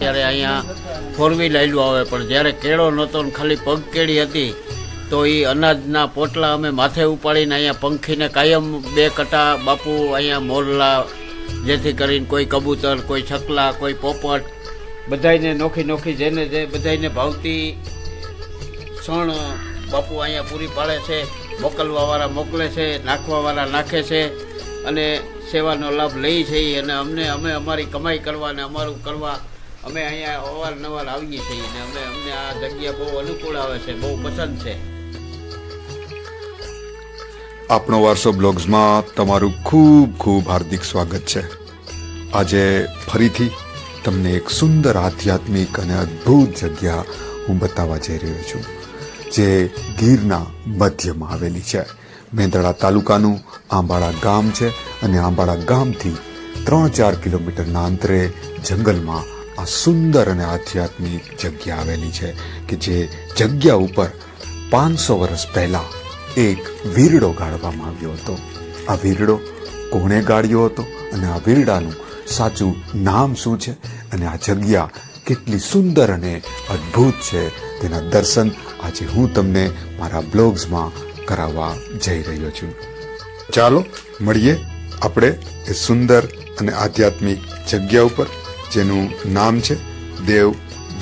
ત્યારે અહીંયા 4 વ્હીલ આવેલું આવે, પણ જ્યારે કેળો નહોતો ને ખાલી પગકેળી હતી તો એ અનાજના પોટલા અમે માથે ઉપાડીને અહીંયા પંખીને કાયમ 2 કટા બાપુ અહીંયા મોરલા, જેથી કરીને કોઈ કબૂતર, કોઈ છકલા, કોઈ પોપટ, બધાને નોખી જેને જે બધાને ભાવતી સણ બાપુ અહીંયા પૂરી પાડે છે. મોકલવાવાળા મોકલે છે, નાખવાવાળા નાખે છે અને સેવાનો લાભ લઈએ છીએ. અને અમે અમારી કમાઈ કરવા અને અમારું કરવા અમે અહીંયા અવારનવાર આવીએ છીએ અને અમને આ જગ્યા બહુ અનુકૂળ આવે છે, બહુ પસંદ છે. આપણો વારસો બ્લોગ્સમાં તમારું ખૂબ ખૂબ હાર્દિક સ્વાગત છે. આજે ફરીથી તમને એક સુંદર આધ્યાત્મિક અને અદ્ભુત જગ્યા હું બતાવવા જઈ રહ્યો છું, જે ગીરના મધ્યમાં આવેલી છે. મેંદરડા તાલુકાનું આંબાળા ગામ છે અને આંબાળા ગામથી 3-4 કિલોમીટરના અંતરે જંગલમાં આ સુંદર અને આધ્યાત્મિક જગ્યા આવેલી છે કે જે જગ્યા ઉપર 500 વર્ષ પહેલાં એક વીરડો ગાળવામાં આવ્યો હતો. આ વીરડો કોણે ગાળ્યો હતો અને આ વીરડાનું સાચું નામ શું છે અને આ જગ્યા કેટલી સુંદર અને અદ્ભુત છે તેના દર્શન આજે હું તમને મારા બ્લોગ્સમાં કરાવવા જઈ રહ્યો છું. ચાલો મળીએ આપણે એ સુંદર અને આધ્યાત્મિક જગ્યા ઉપર, જેનું નામ છે દેવ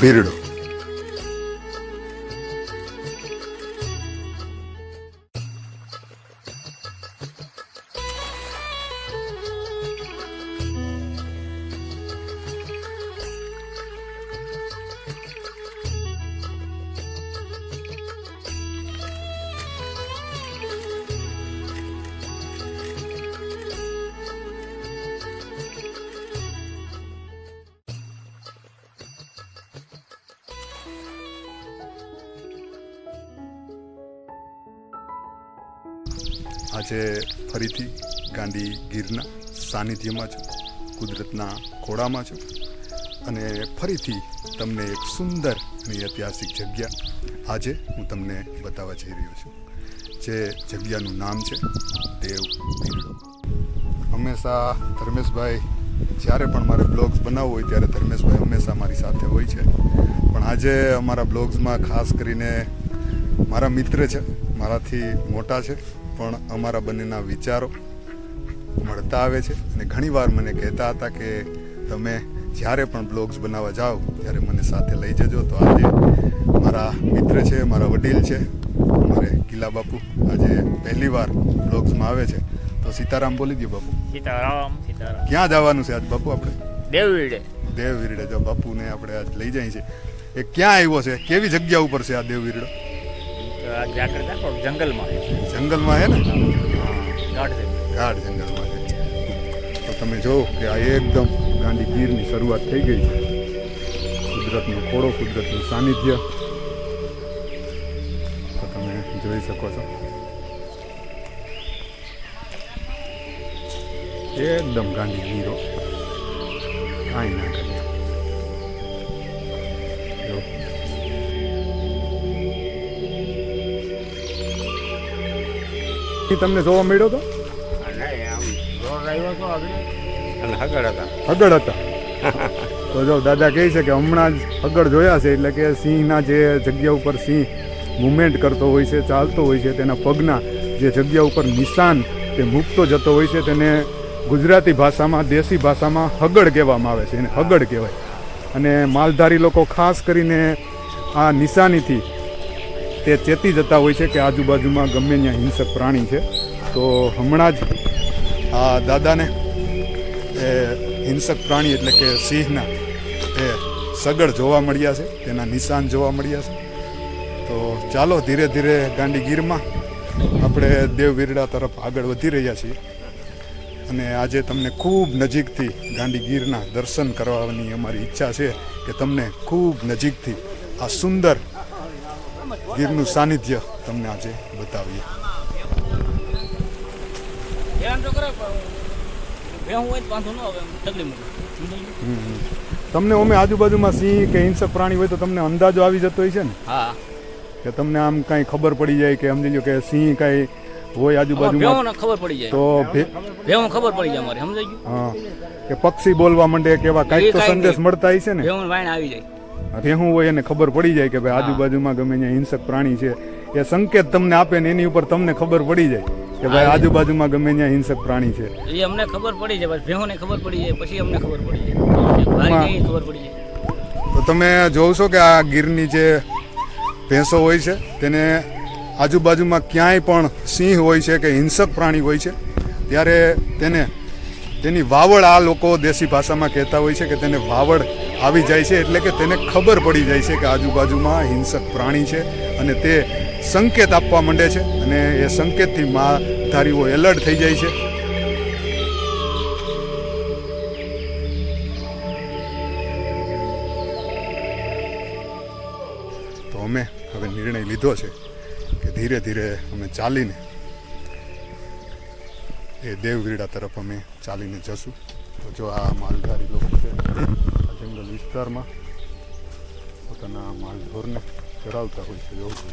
વીરડો. આજે ફરીથી ગાંડી ગીરના સાનિધ્યમાં છું, કુદરતના ખોળામાં છું અને ફરીથી તમને એક સુંદર અને ઐતિહાસિક જગ્યા આજે હું તમને બતાવવા જઈ રહ્યો છું, જે જગ્યાનું નામ છે દેવ વીરડો. હંમેશા ધર્મેશભાઈ જ્યારે પણ મારે બ્લોગ્સ બનાવવું હોય ત્યારે ધર્મેશભાઈ હંમેશા મારી સાથે હોય છે, પણ આજે અમારા બ્લોગ્સમાં ખાસ કરીને મારા મિત્ર છે, મારાથી મોટા છે, પણ અમારા બંનેના વિચારો મળતા આવે છે અને ઘણીવાર મને કહેતા હતા કે તમે જ્યારે પણ બ્લોગ્સ બનાવવા જાઓ ત્યારે મને સાથે લઈ જજો. તો આજે મારા મિત્ર છે, મારા વડીલ છે, અમારે કિલા બાપુ આજે પહેલી વાર બ્લોગ્સમાં આવે છે. તો સીતારામ બોલી દો બાપુ. સીતારામ. ક્યાં જવાનું છે આજ બાપુ આપણે? દેવવીરડે. દેવવીરડે. જો બાપુને આપણે આજ લઈ જાય છે. એ ક્યાં આવ્યો છે, કેવી જગ્યા ઉપર છે આ દેવવીરડો? જંગલમાં જંગલમાં હે ને? ગાઢ જંગલમાં છે. તો તમે જો કે આ એકદમ ગાંડી ગીરની શરૂઆત થઈ ગઈ છે. કુદરતનો ખોળો, કુદરતનું સાનિધ્ય તો તમે જોઈ શકો છો. એકદમ ગાંડી ગીરો, કાંઈ ના કરે. તમને જોવા મળ્યો હતો? હગડ હતા. તો જો દાદા કહે છે કે હમણાં જ હગડ જોયા છે, એટલે કે સિંહના જે જગ્યા ઉપર સિંહ મુવમેન્ટ કરતો હોય છે, ચાલતો હોય છે, તેના પગના જે જગ્યા ઉપર નિશાન તે મૂકતો જતો હોય છે, તેને ગુજરાતી ભાષામાં, દેશી ભાષામાં હગડ કહેવામાં આવે છે, એને હગડ કહેવાય. અને માલધારી લોકો ખાસ કરીને આ નિશાનીથી તે ચેતી જતા હોય છે કે આજુબાજુમાં ગમે ત્યાં હિંસક પ્રાણી છે. તો હમણાં જ આ દાદાને એ હિંસક પ્રાણી એટલે કે સિંહના એ સગડ જોવા મળ્યા છે, તેના નિશાન જોવા મળ્યા છે. તો ચાલો ધીરે ધીરે ગાંડી ગીરમાં આપણે દેવ વીરડા તરફ આગળ વધી રહ્યા છીએ અને આજે તમને ખૂબ નજીકથી ગાંડી ગીરના દર્શન કરવાની અમારી ઈચ્છા છે કે તમને ખૂબ નજીકથી આ સુંદર ગીરનું સાનિધ્ય તમને આજે બતાવીએ. તમને અમે આજુબાજુમાં સિંહ કે હિંસક પ્રાણી હોય તો તમને અંદાજો આવી જતો હોય છે ને? હા. કે તમને આમ કાંઈ ખબર પડી જાય કે સમજી લો કે સિંહ કાંઈ હોય આજુબાજુમાં ભેવોને ખબર પડી જાય તો ભેવોને ખબર પડી જાય અમારે સમજાઈ ગયું હા કે પક્ષી બોલવા માંડે કે એવા કાંઈક તો એ કાંઈ સંદેશ નહીં. મળતા હશે ને ભેવોને વાયણ આવી જાય ભેહું હોય એને ખબર પડી જાય કે ભાઈ આજુબાજુમાં ગમે ત્યાં હિંસક પ્રાણી છે એ સંકેત તમને આપે ને એની ઉપર તમને ખબર પડી જાય કે ભાઈ આજુબાજુમાં ગમે ત્યાં હિંસક પ્રાણી છે એ અમને ખબર પડી જાય પછી ભેવોને ખબર પડી જાય પછી અમને ખબર પડી જાય ભાઈ ને ખબર પડી જાય તો તમે જોવ છો કે આ ગીરની જે ભેંસો હોય છે તેને આજુબાજુમાં ક્યાંય પણ સિંહ હોય છે કે હિંસક પ્રાણી હોય છે ત્યારે તેની વાવડ આ લોકો દેશી ભાષામાં કહેતા હોય છે કે તેને વાવડ આવી જાય છે એટલે કે તેને ખબર પડી જાય છે કે આજુબાજુમાં હિંસક પ્રાણી છે અને તે સંકેત આપવા માંડે છે અને એ સંકેતથી માલધારીઓ એલર્ટ થઈ જાય છે. તો અમે હવે નિર્ણય લીધો છે કે ધીરે ધીરે અમે ચાલીને એ દેવવીરડા તરફ અમે ચાલીને જશું. તો જો આ માલધારી લોકો છે આ જંગલ વિસ્તારમાં પોતાના માલઢોરને ચરાવતા હોય છે. એવું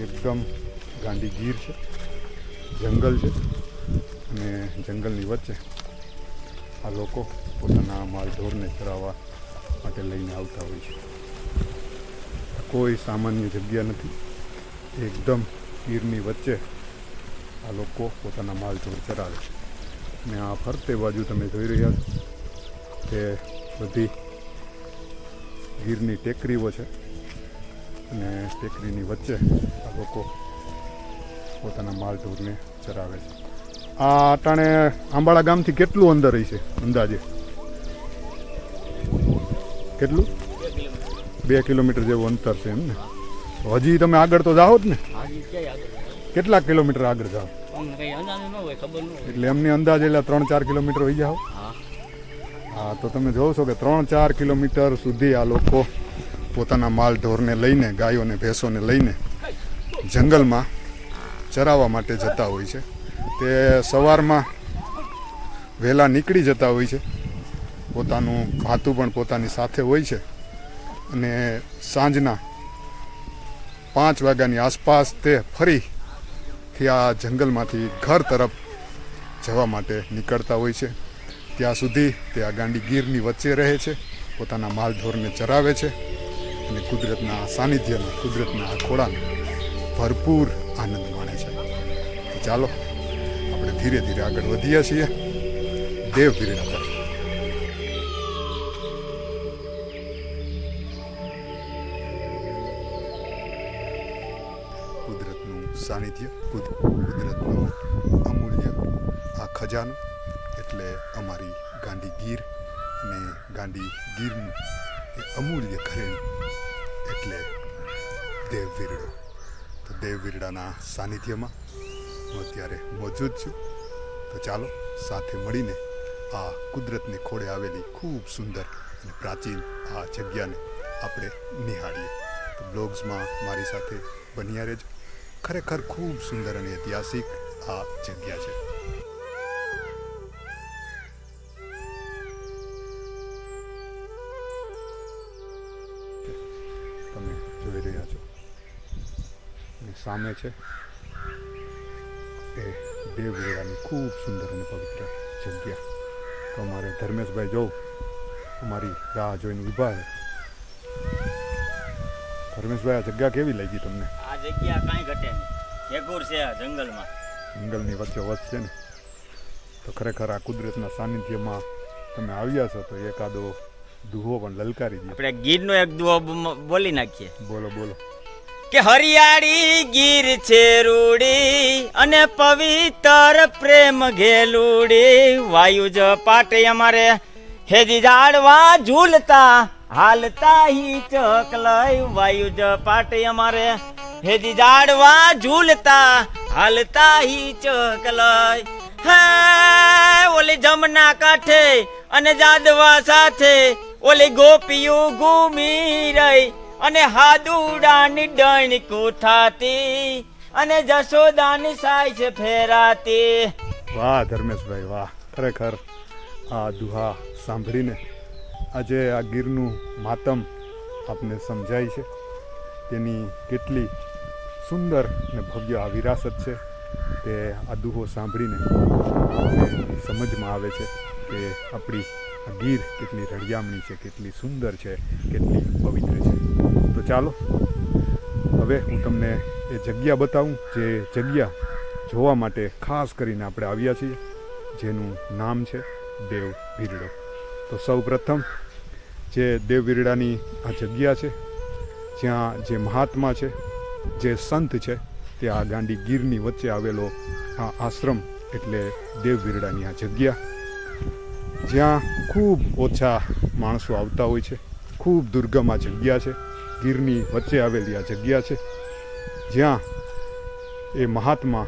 એકદમ ગાંડી ગીર છે, જંગલ છે અને જંગલની વચ્ચે આ લોકો પોતાના માલઢોરને ચરાવવા માટે લઈને આવતા હોય છે. કોઈ સામાન્ય જગ્યા નથી, એકદમ ગીરની વચ્ચે આ લોકો પોતાના માલઢોર ચરાવે છે. ને આ ફરતે બાજુ તમે જોઈ રહ્યા છો કે બધી ગીરની ટેકરીઓ છે અને ટેકરીની વચ્ચે આ લોકો પોતાના માલઢોરને ચરાવે છે. આ અટાણે આંબાળા ગામથી કેટલું અંદર હશે અંદાજે? કેટલું? 2 કિલોમીટર જેવું અંતર છે એમ ને? હજી તમે આગળ તો જાઓ જ ને? કેટલા કિલોમીટર આગળ જાઓ? એટલે એમની અંદાજ એટલે 3-4 કિલોમીટર હોઈ જાઓ. હા, તો તમે જોવો છો કે 3-4 કિલોમીટર સુધી આ લોકો પોતાના માલ ઢોરને લઈને, ગાયોને ભેંસોને લઈને જંગલમાં ચરાવવા માટે જતા હોય છે. તે સવારમાં વહેલા નીકળી જતા હોય છે, પોતાનું ભાતું પણ પોતાની સાથે હોય છે અને સાંજના 5 વાગ્યાની આસપાસ તે ફરીથી આ જંગલમાંથી ઘર તરફ જવા માટે નીકળતા હોય છે. ત્યાં સુધી તે આ ગાંડી ગીરની વચ્ચે રહે છે, પોતાના માલઢોરને ચરાવે છે અને કુદરતના સાનિધ્યનો, કુદરતના આ ખોળાનો ભરપૂર આનંદ માણે છે. તો ચાલો આપણે ધીરે ધીરે આગળ વધીએ છીએ દેવવીરડા તરફ. કુદરતનું સાનિધ્ય, કુદરતનું અમૂલ્ય આ ખજાનો એટલે અમારી ગાંડી ગીર અને ગાંડી ગીરનું એ અમૂલ્ય ઘરેણું એટલે દેવવીરડો. તો દેવવીરડાના સાનિધ્યમાં હું અત્યારે મોજૂદ છું. તો ચાલો સાથે મળીને આ કુદરતની ખોળે આવેલી ખૂબ સુંદર અને પ્રાચીન આ જગ્યાને આપણે નિહાળીએ. તો બ્લોગ્સમાં મારી સાથે બન્યા રહેજો. ખરેખર ખૂબ સુંદર અને ઐતિહાસિક આ જગ્યા છે. તમે જોઈ રહ્યા છો અને સામે છે એ દેવવીરડાની ખૂબ સુંદર અને પવિત્ર જગ્યા. તો અમારે ધર્મેશભાઈ જોઉં અમારી રાહ જોઈને ઊભા છે. ધર્મેશભાઈ, આ જગ્યા કેવી લાગી તમને? આ જગ્યા કાંઈ ઘટે નહીં, એગુર છે આ જંગલમાં. જંગલની વચ્ચે વચ છે ને, તો ખરેખર આ કુદરતના સાનિધ્યમાં તમે આવ્યા છો તો એકાદો દુહો પણ લલકારી દે. આપણે ગીરનો એક દુહો બોલી નાખીએ. બોલો બોલો. કે હરિયાળી ગીર છે રૂડી અને પવિત્ર પ્રેમ ઘેલુડી, વાયુ જ પાટે અમારે હેજી જાડવા ઝૂલતા હાલતા હી ચકલઈ, વાયુ જ પાટે અમારે હેજી જાડવા ઝૂલતા હાલતા હી ચકલઈ. હે ઓલી જમના કાંઠે અને જાદવા સાથે ઓલી ગોપીઓ ઘૂમી રહી અને હાદુડાની ડણી કોઠાતી અને જશોદાની સાય છે ફેરાતી. વાહ ધર્મેશભાઈ વાહ, ખરેખર આ દુહા સાંભળીને આજે આ ગીરનું માતમ આપને સમજાય છે, તેની કેટલી સુંદર અને ભવ્ય આ વિરાસત છે તે આ દુહો સાંભળીને આપણને સમજમાં આવે છે કે આપણી આ ગીર કેટલી રળિયામણી છે, કેટલી સુંદર છે, કેટલી પવિત્ર છે. તો ચાલો હવે હું તમને એ જગ્યા બતાવું જે જગ્યા જોવા માટે ખાસ કરીને આપણે આવ્યા છીએ, જેનું નામ છે દેવ વીરડો. તો સૌ પ્રથમ જે દેવ વીરડાની આ જગ્યા છે, જ્યાં જે મહાત્મા છે, જે સંત છે, તે આ ગાંડી ગીરની વચ્ચે આવેલો આ આશ્રમ એટલે દેવ વીરડાની આ જગ્યા, જ્યાં ખૂબ ઓછા માણસો આવતા હોય છે. ખૂબ દુર્ગમ આ જગ્યા છે, ગીરની વચ્ચે આવેલી આ જગ્યા છે, જ્યાં એ મહાત્મા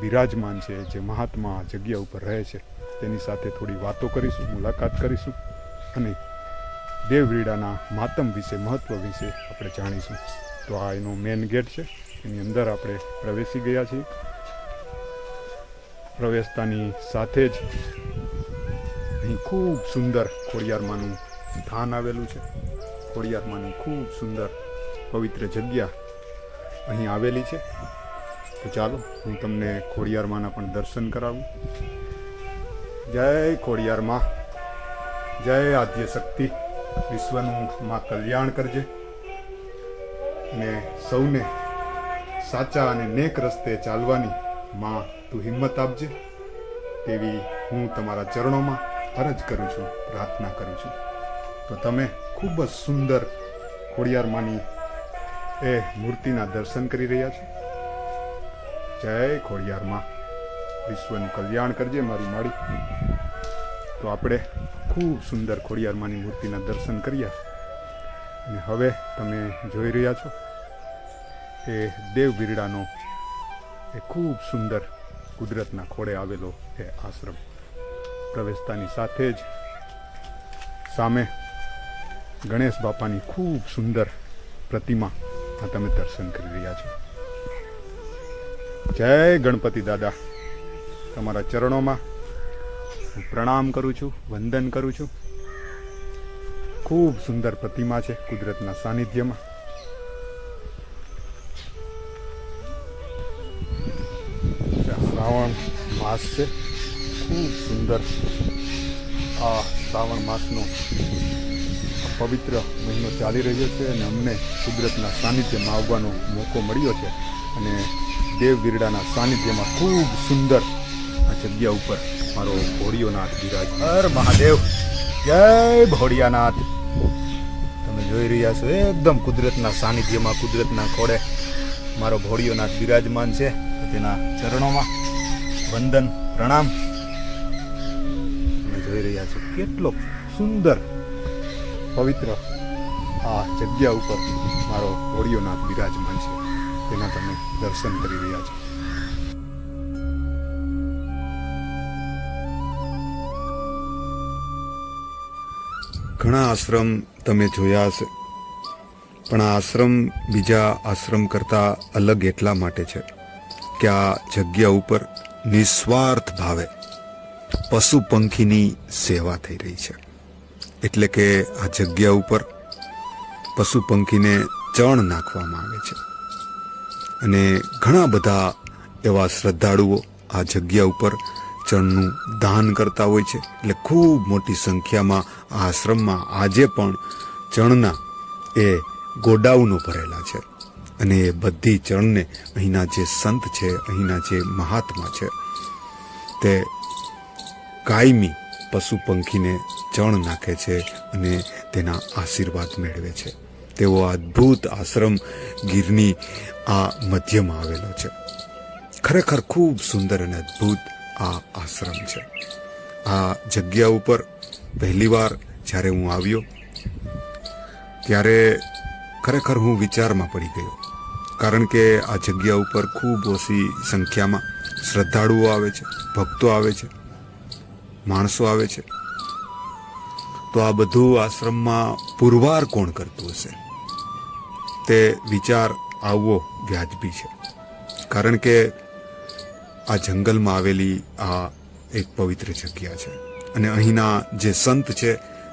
બિરાજમાન છે. જે મહાત્મા આ જગ્યા ઉપર રહે છે તેની સાથે થોડી વાતો કરીશું, મુલાકાત કરીશું અને દેવ વીરડાના માતમ વિશે, મહત્વ વિશે આપણે જાણીશું. તો આ એનો મેન ગેટ છે, એની અંદર આપણે પ્રવેશી ગયા છીએ. પ્રવેશતાની સાથે જ અહીં ખૂબ સુંદર ખોડિયારમાંનું સ્થાન આવેલું છે. ખોડિયારમાંની ખૂબ સુંદર પવિત્ર જગ્યા અહીં આવેલી છે. તો ચાલો હું તમને ખોડિયારમાંના પણ દર્શન કરાવું. જય ખોડિયારમાં, જય આદ્ય શક્તિ, વિશ્વનું માં કલ્યાણ કરજે ને સૌને સાચા અને નેક રસ્તે ચાલવાની માં તું હિંમત આપજે, તેવી હું તમારા ચરણોમાં અરજ કરું છું, પ્રાર્થના કરું છું. તો તમે ખૂબ જ સુંદર ખોડિયારમાંની એ મૂર્તિના દર્શન કરી રહ્યા છો. જય ખોડિયારમાં, વિશ્વનું કલ્યાણ કરજે મારી માળી. તો આપણે ખૂબ સુંદર ખોડિયારમાંની મૂર્તિના દર્શન કર્યા અને હવે તમે જોઈ રહ્યા છો એ દેવ વીરડાનો એ ખૂબ સુંદર કુદરતના ખોળે આવેલો એ આશ્રમ. પ્રવેશતાની સાથે જ સામે ગણેશ બાપાની ખૂબ સુંદર પ્રતિમા આ તમે દર્શન કરી રહ્યા છો. જય ગણપતિ દાદા, તમારા ચરણોમાં હું પ્રણામ કરું છું, વંદન કરું છું. ખૂબ સુંદર પ્રતિમા છે કુદરતના સાનિધ્યમાં. શ્રાવણ માસ છે, ખૂબ સુંદર આ શ્રાવણ માસનો પવિત્ર મહિનો ચાલી રહ્યો છે અને અમને કુદરતના સાનિધ્યમાં આવવાનો મોકો મળ્યો છે અને દેવ વીરડાના સાનિધ્યમાં ખૂબ સુંદર આ જગ્યા ઉપર મારો ભોળિયોનાથ બિરાજ. હર મહાદેવ, જય ભોળિયાનાથ. તમે જોઈ રહ્યા છો એકદમ કુદરતના સાનિધ્યમાં, કુદરતના ખોળે મારો ભોળિયોનાથ બિરાજમાન છે. તો તેના ચરણોમાં વંદન, પ્રણામ. તમે જોઈ રહ્યા છો કેટલો સુંદર પવિત્ર આ જગ્યા ઉપર મારો ભોળિયોનાથ બિરાજમાન છે, તેના તમે દર્શન કરી રહ્યા છો. ઘણા આશ્રમ તમે જોયા હશે, પણ આ આશ્રમ બીજા આશ્રમ કરતાં અલગ એટલા માટે છે કે આ જગ્યા ઉપર નિસ્વાર્થ ભાવે પશુ પંખીની સેવા થઈ રહી છે. એટલે કે આ જગ્યા ઉપર પશુ પંખીને ચણ નાખવામાં આવે છે અને ઘણા બધા એવા શ્રદ્ધાળુઓ આ જગ્યા ઉપર ચણનું દાન કરતા હોય છે. એટલે ખૂબ મોટી સંખ્યામાં આ આશ્રમમાં આજે પણ ચણના એ ગોડાઉનો ભરેલા છે અને એ બધી ચણને અહીંના જે સંત છે, અહીંના જે મહાત્મા છે, તે કાયમી પશુ પંખીને ચણ નાખે છે અને તેના આશીર્વાદ મેળવે છે. તેવો અદ્ભુત આશ્રમ ગીરની આ મધ્યમાં આવેલો છે. ખરેખર ખૂબ સુંદર અને અદ્ભુત આ આશ્રમ છે. આ જગ્યા ઉપર પહેલીવાર જ્યારે હું આવ્યો ત્યારે ખરેખર હું વિચારમાં પડી ગયો, કારણ કે આ જગ્યા ઉપર ખૂબ ઓછી સંખ્યામાં શ્રદ્ધાળુઓ આવે છે, ભક્તો આવે છે, માણસો આવે છે. તો આ બધું આશ્રમમાં પુરવાર કોણ કરતું હશે તે વિચાર આવવો વ્યાજબી છે, કારણ કે આ જંગલમાં આવેલી આ એક પવિત્ર જગ્યા છે અને અહીંના જે સંત છે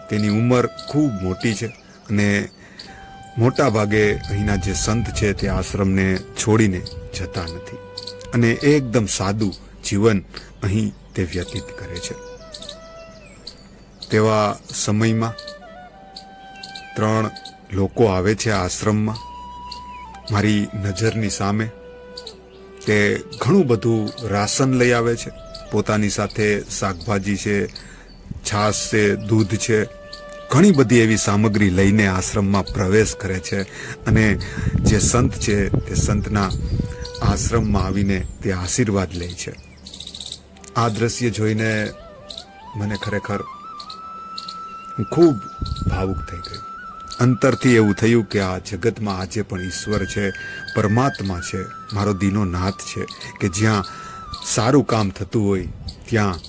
તેની ઉંમર ખૂબ મોટી છે અને મોટા ભાગે અહીંના જે સંત છે તે આશ્રમને છોડીને જતા નથી અને એકદમ સાદું જીવન અહીં તે વ્યતીત કરે છે. તેવા સમયમાં 3 લોકો આવે છે આ આશ્રમમાં મારી નજરની સામે. તે ઘણું બધું રાશન લઈ આવે છે, પોતાની સાથે શાકભાજી છે, છાશ છે, દૂધ છે, ઘણી બધી એવી સામગ્રી લઈને આશ્રમમાં પ્રવેશ કરે છે અને જે સંત છે તે સંતના આશ્રમમાં આવીને તે આશીર્વાદ લે છે. આ દ્રશ્ય જોઈને મને ખરેખર હું ખૂબ ભાવુક થઈ ગયો. અંતરથી એવું થયું કે આ જગતમાં આજે પણ ઈશ્વર છે, પરમાત્મા છે, મારો દીનો નાથ છે કે જ્યાં સારું કામ થતું હોય ત્યાં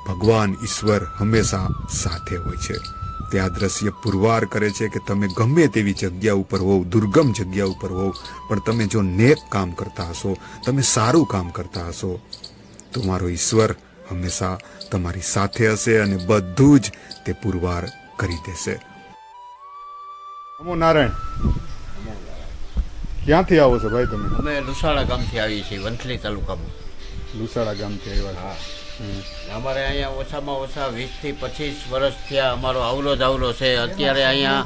ભગવાન ઈશ્વર હંમેશા સાથે હોય છે. તે આ દ્રશ્ય પુરવાર કરે છે કે તમે ગમે તેવી જગ્યા ઉપર હોવ, દુર્ગમ જગ્યા ઉપર હોવ, પણ તમે જો નેક કામ કરતા હશો, તમે સારું કામ કરતા હશો તો મારો ઈશ્વર હંમેશા તમારી સાથે હશે અને બધું જ તે પુરવાર કરી દેશે. નમો નારાયણ. ક્યાંથી આવો છો ભાઈ તમે? અમે લુસાડા ગામથી આવીએ છીએ, વંથલી તાલુકામાં. લુસાડા ગામથી આવ્યા છો. અમારે અહીંયા ઓછામાં ઓછા 20 થી 25 વર્ષ થયા અમારો આવલો જ આવલો છે. અત્યારે અહીંયા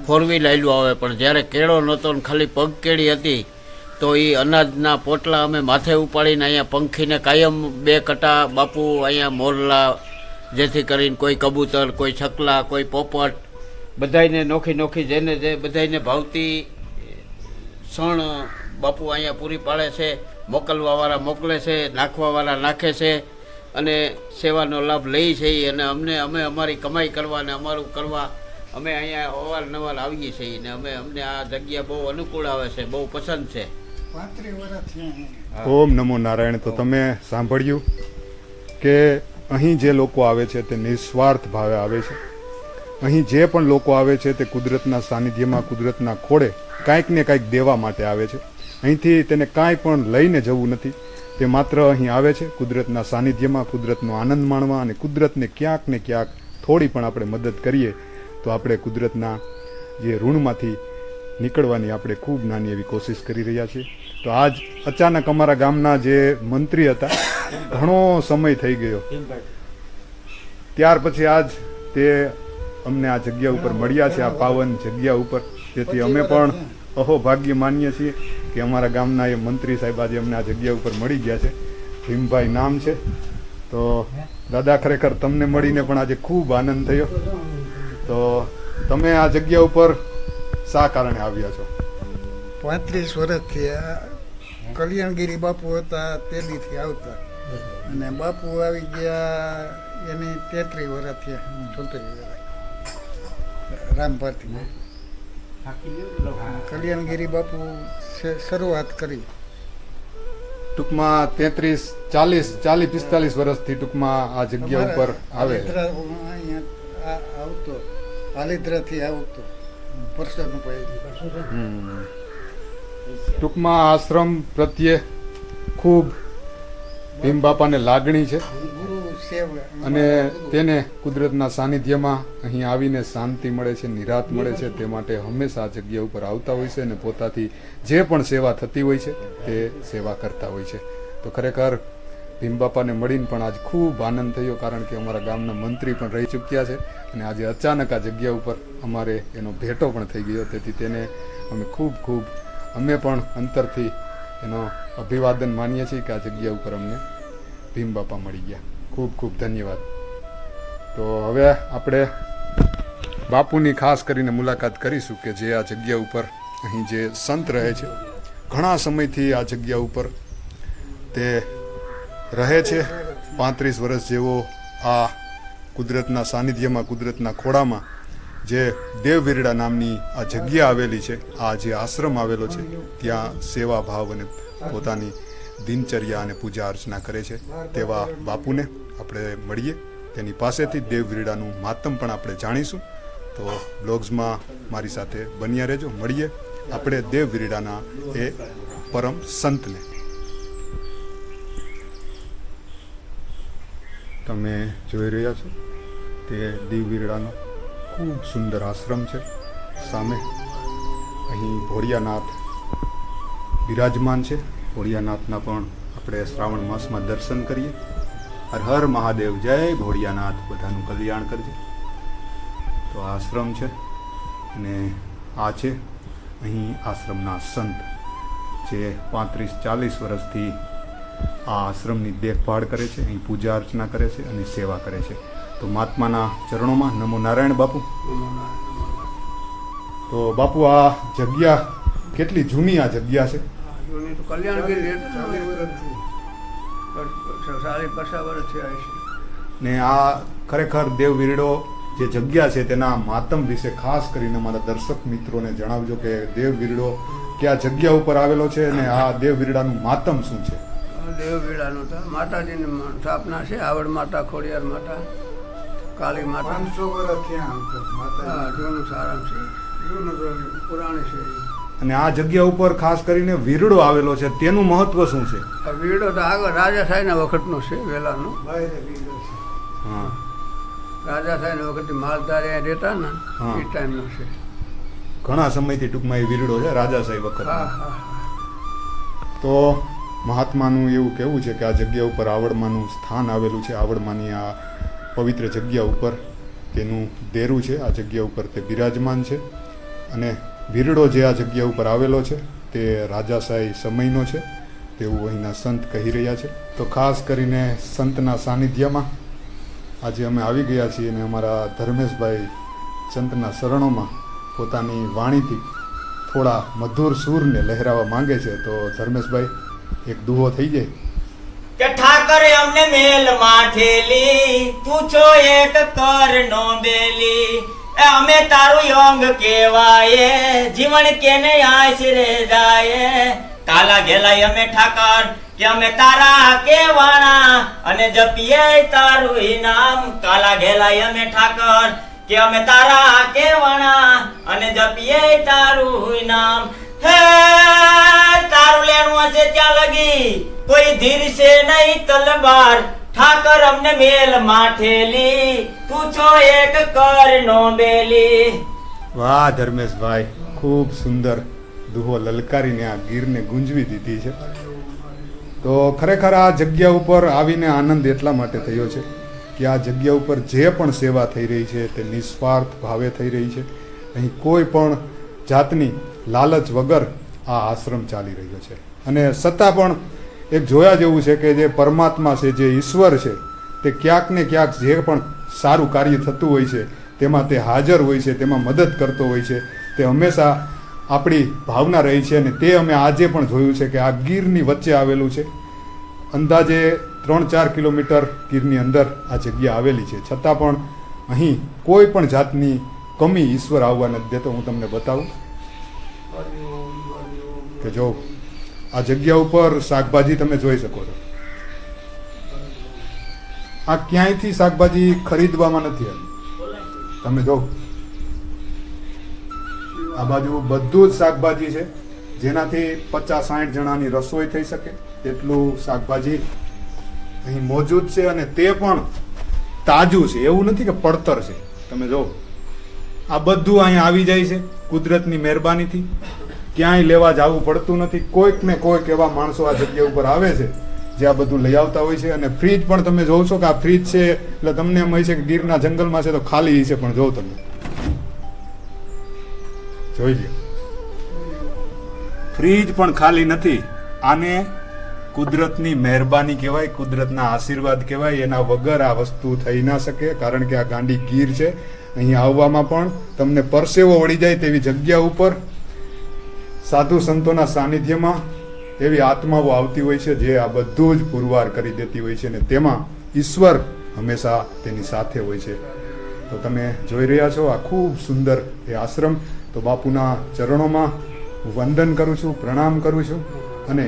4 વ્હીલ આવેલું આવે, પણ જ્યારે કેળો નહોતો ને ખાલી પગ કેળી હતી તો એ અનાજના પોટલા અમે માથે ઉપાડીને અહીંયા પંખીને કાયમ 2 કટા બાપુ અહીંયા મોરલા, જેથી કરીને કોઈ કબૂતર, કોઈ છકલા, કોઈ પોપટ, બધાયને નોખી જેને જે બધાયને ભાવતી સણ બાપુ અહીંયા પૂરી પાડે છે. મોકલવાવાળા મોકલે છે, નાખવાવાળા નાખે છે અને સેવાનો લાભ લઈ છે. અને અમે અમારી કમાઈ કરવા અને અમારું કરવા અમે અહીંયા અવારનવાર આવીએ છીએ ને અમને આ જગ્યા બહુ અનુકૂળ આવે છે, બહુ પસંદ છે. ઓમ નમો નારાયણ. તો તમે સાંભળ્યું કે અહીં જે લોકો આવે છે તે નિસ્વાર્થ ભાવે આવે છે. અહીં જે પણ લોકો આવે છે તે કુદરતના સાનિધ્યમાં, કુદરતના ખોળે કાંઈક ને કાંઈક દેવા માટે આવે છે. અહીંથી તેને કાંઈ પણ લઈને જવું નથી. તે માત્ર અહીં આવે છે કુદરતના સાનિધ્યમાં, કુદરતનો આનંદ માણવા અને કુદરતને ક્યાંક ને ક્યાંક થોડી પણ આપણે મદદ કરીએ તો આપણે કુદરતના જે ઋણમાંથી નીકળવાની આપણે ખૂબ નાની એવી કોશિશ કરી રહ્યા છીએ. તો આજ અચાનક અમારા ગામના જે મંત્રી હતા, ઘણો સમય થઈ ગયો, ત્યાર પછી આજ તે અમને આ જગ્યા ઉપર મળ્યા છે, આ પાવન જગ્યા ઉપર. તેથી અમે પણ અહોભાગ્ય માનીએ છીએ કે અમારા ગામના એ મંત્રી સાહેબ આજે અમને આ જગ્યા ઉપર મળી ગયા છે. ભીમભાઈ નામ છે. તો દાદા, ખરેખર તમને મળીને પણ આજે ખૂબ આનંદ થયો. તો તમે આ જગ્યા ઉપર શા કારણે આવ્યા છો? 35 વર્ષથી કલ્યાણગીરી બાપુ હતા તે દીથી આવતા, અને બાપુ આવી ગયા એની 33 વર્ષ થયા, 34 વર્ષ રામભારતી કલ્યાણગીરી બાપુ શરૂઆત કરી. ટૂંકમાં 33, 40, 45 વર્ષથી ટૂંકમાં આ જગ્યા ઉપર આવે. અહીંયા આવતો, પાલીધરાથી આવતો પરસોત્તમ ટૂંકમાં આશ્રમ પ્રત્યે ખૂબ ભીમ બાપાને લાગણી છે અને તેને કુદરતના સાનિધ્યમાં અહીં આવીને શાંતિ મળે છે, નિરાત મળે છે. તે માટે હંમેશા આ જગ્યા ઉપર આવતા હોય છે અને પોતાથી જે પણ સેવા થતી હોય છે તે સેવા કરતા હોય છે. તો ખરેખર ભીમ બાપાને મળીને પણ આજ ખૂબ આનંદ થયો, કારણ કે અમારા ગામના મંત્રી પણ રહી ચૂક્યા છે અને આજે અચાનક આ જગ્યા ઉપર અમારે એનો ભેટો પણ થઈ ગયો. તેથી તેને અમે ખૂબ અમે પણ અંતરથી એનો અભિવાદન માનીએ છીએ કે આ જગ્યા ઉપર અમને ભીમ બાપા મળી ગયા. ખૂબ ધન્યવાદ. તો હવે આપણે બાપુની ખાસ કરીને મુલાકાત કરીશું કે જે આ જગ્યા ઉપર અહીં જે સંત રહે છે, ઘણા સમયથી આ જગ્યા ઉપર તે રહે છે. 35 વર્ષ જેવો આ કુદરતના સાનિધ્યમાં, કુદરતના ખોળામાં જે દેવવીરડા નામની આ જગ્યા આવેલી છે, આ જે આશ્રમ આવેલો છે, ત્યાં સેવા ભાવ અને પોતાની દિનચર્યા અને પૂજા અર્ચના કરે છે. તેવા બાપુને આપણે મળીએ, તેની પાસેથી દેવવીરડાનું માતમ પણ આપણે જાણીશું. તો બ્લોગ્સમાં મારી સાથે બન્યા રહેજો. મળીએ આપણે દેવવીરડાના એ પરમ સંતને. તમે જોઈ રહ્યા છો તે દેવવીરડાનો ખૂબ સુંદર આશ્રમ છે. સામે અહીં ભોળિયાનાથ બિરાજમાન છે. ભોળિયાનાથના પણ આપણે શ્રાવણ માસમાં દર્શન કરીએ. હર હર મહાદેવ, જય ભોળિયાનાથ, બધાનું કલ્યાણ કરજે. તો આ આશ્રમ છે અને આ છે અહીં આશ્રમના સંત જે 35-40 વર્ષથી આ આશ્રમની દેખભાળ કરે છે, અહીં પૂજા અર્ચના કરે છે અને સેવા કરે છે. તો મહાત્માના ચરણોમાં નમો નારાયણ બાપુ. તો બાપુ, આ જગ્યા કેટલી જૂની આ જગ્યા છે? કલ્યાણગીરી 40-50 વર્ષ થયા છે. ને આ ખરેખર દેવ વીરડો જે જગ્યા છે તેના માતમ વિશે ખાસ કરીને મારા દર્શક મિત્રોને જણાવજો કે દેવ વીરડો કયા જગ્યા ઉપર આવેલો છે અને આ દેવ વીરડાનું માતમ શું છે? દેવવીડાનું તો માતાજીની સ્થાપના છે. આવડ માતા, ખોડિયાર માતા, કાળી માતા. 500 વર્ષ થયા. જૂનું સારાંશ છે, જૂનું પુરાણી છે. અને આ જગ્યા ઉપર ખાસ કરીને વીરડો આવેલો છે, તેનું મહત્વ શું છે? આ વીડો તો આગળ રાજા સાહેબના વખતનો છે, વેલાનો. હા, રાજા સાહેબના વખતે માલધારી અહીં રહેતા ને હા. એ ટાઈમનો છે. ઘણા સમયથી ટૂંકમાં એ વીરડો છે રાજા સાહેબ વખત. હા હા. તો મહાત્માનું એવું કહેવું છે કે આ જગ્યા ઉપર આવડમાનું સ્થાન આવેલું છે. આવડમાની આ પવિત્ર જગ્યા ઉપર તેનું દેરું છે. આ જગ્યા ઉપર તે બિરાજમાન છે અને વીરડો જે આ જગ્યા ઉપર આવેલો છે તે રાજાશાહી સમયનો છે તેવું અહીંના સંત કહી રહ્યા છે. તો ખાસ કરીને સંતના સાનિધ્યમાં આજે અમે આવી ગયા છીએ અને અમારા ધર્મેશભાઈ સંતના શરણોમાં પોતાની વાણીથી થોડા મધુર સૂરને લહેરાવા માંગે છે. તો ધર્મેશભાઈ, એક દુહો થઈ જાય. કે ઠાકર અમને મેલ માઠેલી, તું છો એક કર નો બેલી. અમે તારું યોંગ કેવાય, જીવન કેને આશરે જાય. કાલા ઘેલાય અમે ઠાકર કે અમે તારા કેવાણા, અને જપીએ તારું નામ. કાલા ઘેલાય અમે ઠાકર કે અમે તારા કેવાણા, અને જપીએ તારું નામ. હે તારું લેણું હશે ત્યાં લગી કોઈ ધીરશે નહીં તલવાર. ઠાકર અમને મેલ માઠેલી, તું છો એક કર નો બેલી. વાહ ધર્મેશભાઈ, ખૂબ સુંદર દુહો લલકારીને આ ગીરને ગુંજવી દીધી છે. તો ખરેખર આ જગ્યા ઉપર આવીને આનંદ એટલા માટે થયો છે કે આ જગ્યા ઉપર જે પણ સેવા થઈ રહી છે તે નિસ્વાર્થ ભાવે થઈ રહી છે. અહીં કોઈ પણ જાતની લાલચ વગર આ આશ્રમ ચાલી રહ્યો છે. અને છતાં પણ એક જોયા જેવું છે કે જે પરમાત્મા છે, જે ઈશ્વર છે, તે ક્યાંક ને ક્યાંક જે પણ સારું કાર્ય થતું હોય છે તેમાં તે હાજર હોય છે, તેમાં મદદ કરતો હોય છે. તે હંમેશા આપણી ભાવના રહી છે અને તે અમે આજે પણ જોયું છે કે આ ગીરની વચ્ચે આવેલું છે. અંદાજે 3-4 કિલોમીટર ગીરની અંદર આ જગ્યા આવેલી છે. છતાં પણ અહીં કોઈ પણ જાતની કમી ઈશ્વર આવવા નથી દેતો. હું તમને બતાવું કે જો આ જગ્યા ઉપર શાકભાજી તમે જોઈ શકો છો. આ ક્યાંયથી શાકભાજી ખરીદવામાં નથી આવી. તમે જો આ બાજુ બધું જ શાકભાજી છે જેનાથી 50-60 જણાની રસોઈ થઈ શકે એટલું શાકભાજી અહીં મોજૂદ છે. અને તે પણ તાજું છે, એવું નથી કે પડતર છે. તમે જો આ બધું અહીં આવી જાય છે કુદરતની મહેરબાનીથી. ક્યાંય લેવા જવું પડતું નથી. કોઈક ને કોઈક એવા માણસો આ જગ્યા ઉપર આવે છે જે આ બધું લઈ આવતા હોય છે. અને ફ્રીજ પણ તમે જોવો છો કે આ ફ્રીજ છે એટલે તમને એમ હોય છે કે ગીરના જંગલમાં છે તો ખાલી છે, પણ જો તમે જોઈ લો, ફ્રીજ પણ ખાલી નથી. આને કુદરતની મહેરબાની કહેવાય, કુદરતના આશીર્વાદ કહેવાય. એના વગર આ વસ્તુ થઈ ના શકે, કારણ કે આ ગાંડી ગીર છે. અહીં આવવામાં પણ તમને પરસેવો વળી જાય તેવી જગ્યા ઉપર સાધુ સંતોના સાનિધ્યમાં એવી આત્માઓ આવતી હોય છે જે આ બધું જ પુરવાર કરી દેતી હોય છે. અને તેમાં ઈશ્વર હંમેશા તેની સાથે હોય છે. તો તમે જોઈ રહ્યા છો આ ખૂબ સુંદર એ આશ્રમ. તો બાપુના ચરણોમાં હું વંદન કરું છું, પ્રણામ કરું છું અને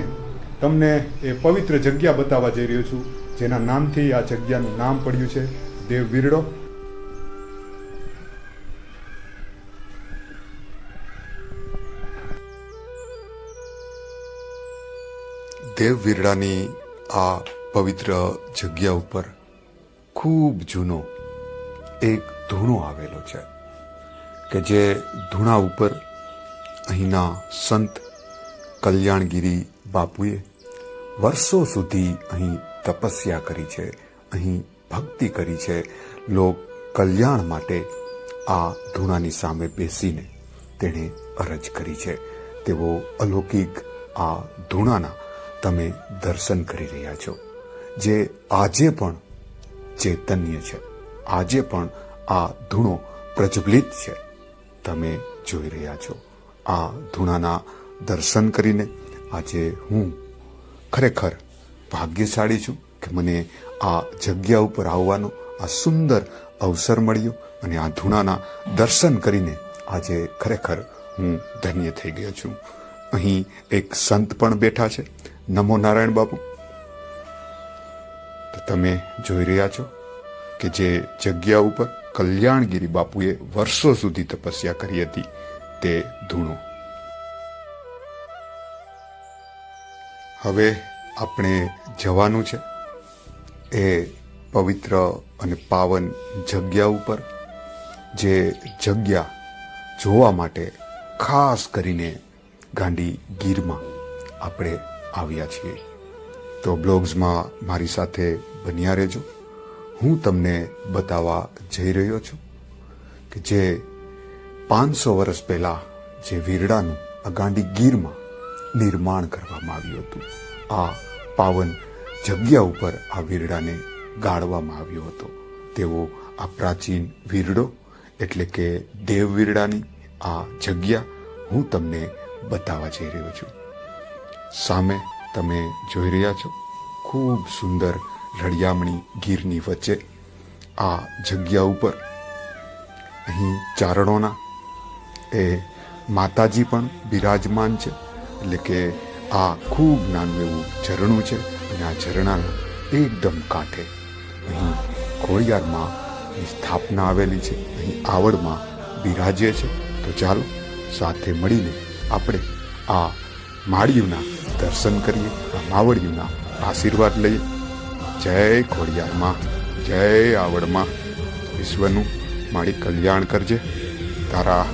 તમને એ પવિત્ર જગ્યા બતાવવા જઈ રહ્યો છું જેના નામથી આ જગ્યાનું નામ પડ્યું છે દેવ વીરડો. દેવ વીરડાની આ પવિત્ર જગ્યા ઉપર ખૂબ જૂનો એક ધૂણો આવેલો છે કે જે ધૂણા ઉપર અહીંના સંત કલ્યાણગીરી બાપુએ વર્ષો સુધી અહીં તપસ્યા કરી છે, અહીં ભક્તિ કરી છે. લોક કલ્યાણ માટે આ ધૂણાની સામે બેસીને તેણે અરજ કરી છે. તેઓ અલૌકિક આ ધૂણાના તમે દર્શન કરી રહ્યા છો, જે આજે પણ ચૈતન્ય છે, આજે પણ આ ધૂણો પ્રજ્વલિત છે. તમે જોઈ રહ્યા છો આ ધૂણાના દર્શન કરીને આજે હું ખરેખર ભાગ્યશાળી છું કે મને આ જગ્યા ઉપર આવવાનો આ સુંદર અવસર મળ્યો અને આ ધૂણાના દર્શન કરીને આજે ખરેખર હું ધન્ય થઈ ગયો છું. અહીં એક સંત પણ બેઠા છે, નમો નારાયણ બાપુ. તો તમે જોઈ રહ્યા છો કે જે જગ્યા ઉપર કલ્યાણગીરી બાપુએ વર્ષો સુધી તપસ્યા કરી હતી તે ધૂણો. હવે આપણે જવાનું છે એ પવિત્ર અને પાવન જગ્યા ઉપર, જે જગ્યા જોવા માટે ખાસ કરીને ગાંડી ગીરમાં આપણે આવ્યા છીએ. તો બ્લોગ્સમાં મારી સાથે બન્યા રહેજો. હું તમને બતાવવા જઈ રહ્યો છું કે જે 500 વર્ષ પહેલા જે વીરડાનું આ ગાંડી ગીરમાં નિર્માણ કરવામાં આવ્યું હતું, આ પાવન જગ્યા ઉપર આ વીરડાને ગાળવામાં આવ્યો હતો. તેવો આ પ્રાચીન વીરડો એટલે કે દેવ વીરડાની આ જગ્યા હું તમને બતાવવા જઈ રહ્યો છું. સામે તમે જોઈ રહ્યા છો ખૂબ સુંદર રળિયામણી ગીરની વચ્ચે આ જગ્યા ઉપર અહીં ચારણોના એ માતાજી પણ બિરાજમાન છે. એટલે કે આ ખૂબ નાનું એવું ઝરણું છે અને આ ઝરણાના એકદમ કાંઠે અહીં ખોડિયારમાં સ્થાપના આવેલી છે, અહીં આવડમાં બિરાજે છે. તો ચાલો સાથે મળીને આપણે આ માળિયુંના દર્શન કરીએ, આ માવડિયુંના આશીર્વાદ લઈએ. જય ખોડિયારમાં, જય આવડમાં. વિશ્વનું મારી કલ્યાણ કરજે. તારા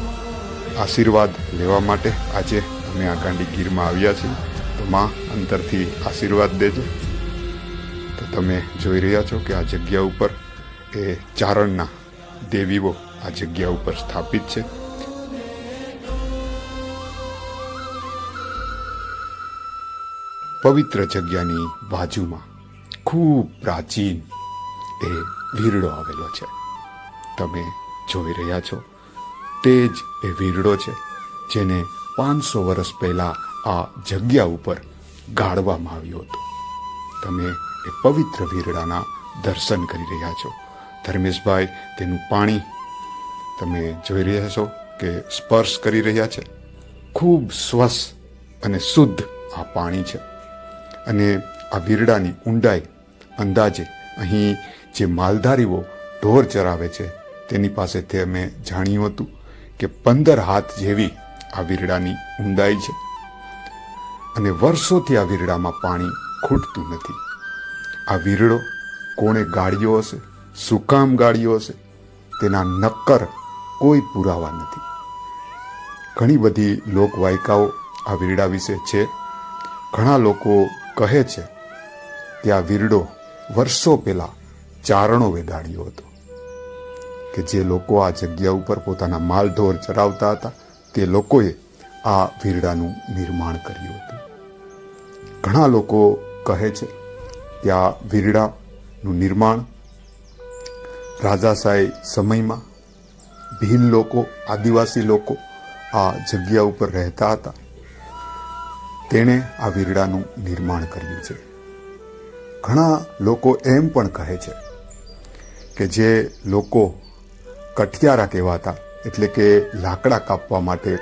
આશીર્વાદ લેવા માટે આજે અમે આ ગાંડી ગીરમાં આવ્યા છીએ. તો માં અંતરથી આશીર્વાદ દેજો. તો તમે જોઈ રહ્યા છો કે આ જગ્યા ઉપર એ ચારણના દેવીઓ આ જગ્યા ઉપર સ્થાપિત છે. પવિત્ર જગ્યાની બાજુમાં ખૂબ પ્રાચીન એ વીરડો આવેલો છે. તમે જોઈ રહ્યા છો તે જ એ વીરડો છે જેને 500 વર્ષ પહેલા આ જગ્યા ઉપર ગાળવામાં આવ્યો હતો. તમે એ પવિત્ર વીરડાના દર્શન કરી રહ્યા છો. ધર્મેશભાઈ તેનું પાણી તમે જોઈ રહ્યા છો કે સ્પર્શ કરી રહ્યા છે. ખૂબ સ્વચ્છ અને શુદ્ધ આ પાણી છે. અને આ વીરડાની ઊંડાઈ અંદાજે અહીં જે માલધારીઓ ઢોર ચરાવે છે તેની પાસેથી અમે જાણ્યું હતું કે 15 હાથ જેવી આ વીરડાની ઊંડાઈ છે. અને વર્ષોથી આ વીરડામાં પાણી ખૂટતું નથી. આ વીરડો કોણે ગાળ્યો હશે, શું કામ ગાળ્યો હશે, તેના નક્કર કોઈ પુરાવા નથી. ઘણી બધી લોકવાયકાઓ આ વીરડા વિશે છે. ઘણા લોકો કહે છે કે આ વીરડો વર્ષો પહેલા ચારણોએ ગાળ્યો હતો, કે જે લોકો આ જગ્યા ઉપર પોતાના માલ ઢોર ચરાવતા હતા તે લોકોએ આ વીરડાનું નિર્માણ કર્યું હતું. ઘણા લોકો કહે છે કે આ વીરડાનું નિર્માણ રાજાશાહી સમયમાં ભીલ લોકો, આદિવાસી લોકો આ જગ્યા ઉપર રહેતા હતા, તેણે આ વીરડાનું નિર્માણ કર્યું છે. ઘણા લોકો એમ પણ કહે છે કે જે લોકો કઠિયારા કહેવાતા, એટલે કે લાકડા કાપવા માટે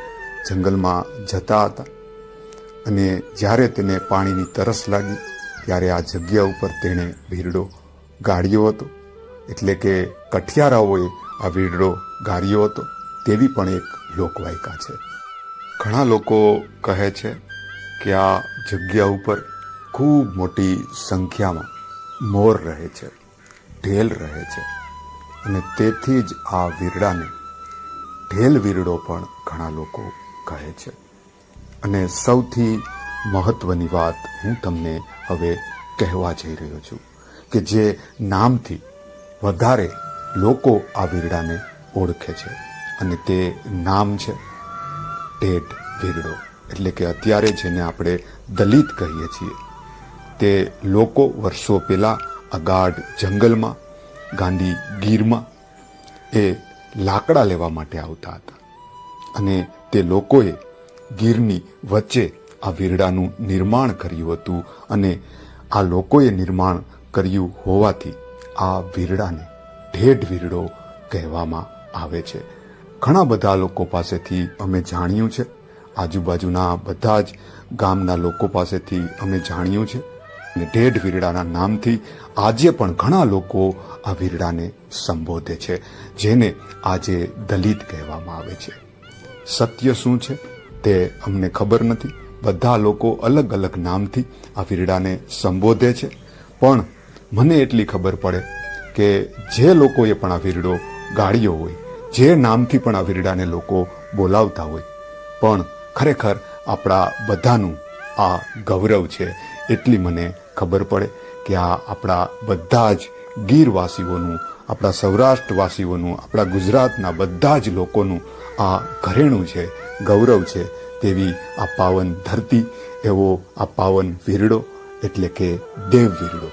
જંગલમાં જતા હતા અને જ્યારે તેને પાણીની તરસ લાગી ત્યારે આ જગ્યા ઉપર તેણે વીરડો ગાળ્યો હતો. એટલે કે કઠિયારાઓએ આ વીરડો ગાળ્યો હતો તેવી પણ એક લોકવાયકા છે. ઘણા લોકો કહે છે કે આ જગ્યા ઉપર ખૂબ મોટી સંખ્યામાં મોર રહે છે, ઢેલ રહે છે અને તેથી જ આ વીરડાને ઢેલ વીરડો પણ ઘણા લોકો કહે છે. અને સૌથી મહત્વની વાત હું તમને હવે કહેવા જઈ રહ્યો છું કે જે નામથી વધારે લોકો આ વીરડાને ઓળખે છે અને તે નામ છે ઢેઢ વીરડો, એટલે કે અત્યારે જેને આપણે દલિત કહીએ છીએ. તે લોકો વર્ષો પહેલા આ ગાઢ જંગલમાં ગાંડી ગીરમાં એ લાકડા લેવા માટે આવતા હતા અને તે લોકોએ ગીરની વચ્ચે આ વીરડાનું નિર્માણ કર્યું હતું અને આ લોકોએ નિર્માણ કર્યું હોવાથી આ વીરડાને ઢેઢ વીરડો કહેવામાં આવે છે. ઘણા બધા લોકો પાસેથી અમે જાણ્યું છે, આજુબાજુના બધા જ ગામના લોકો પાસેથી અમે જાણ્યું છે અને ઢેઢ વીરડાના નામથી આજે પણ ઘણા લોકો આ વીરડાને સંબોધે છે, જેને આજે દલિત કહેવામાં આવે છે. સત્ય શું છે તે અમને ખબર નથી. બધા લોકો અલગ અલગ નામથી આ વીરડાને સંબોધે છે, પણ મને એટલી ખબર પડે કે જે લોકોએ પણ આ વીરડો ગાળ્યો હોય, જે નામથી પણ આ વીરડાને લોકો બોલાવતા હોય, પણ ખરેખર આપણા બધાનું આ ગૌરવ છે. એટલી મને ખબર પડે કે આ આપણા બધા જ ગીરવાસીઓનું, આપણા સૌરાષ્ટ્રવાસીઓનું, આપણા ગુજરાતના બધા જ લોકોનું આ ઘરેણું છે, ગૌરવ છે. તેવી આ પાવન ધરતી, એવો આ પાવન વીરડો એટલે કે દેવ વીરડો.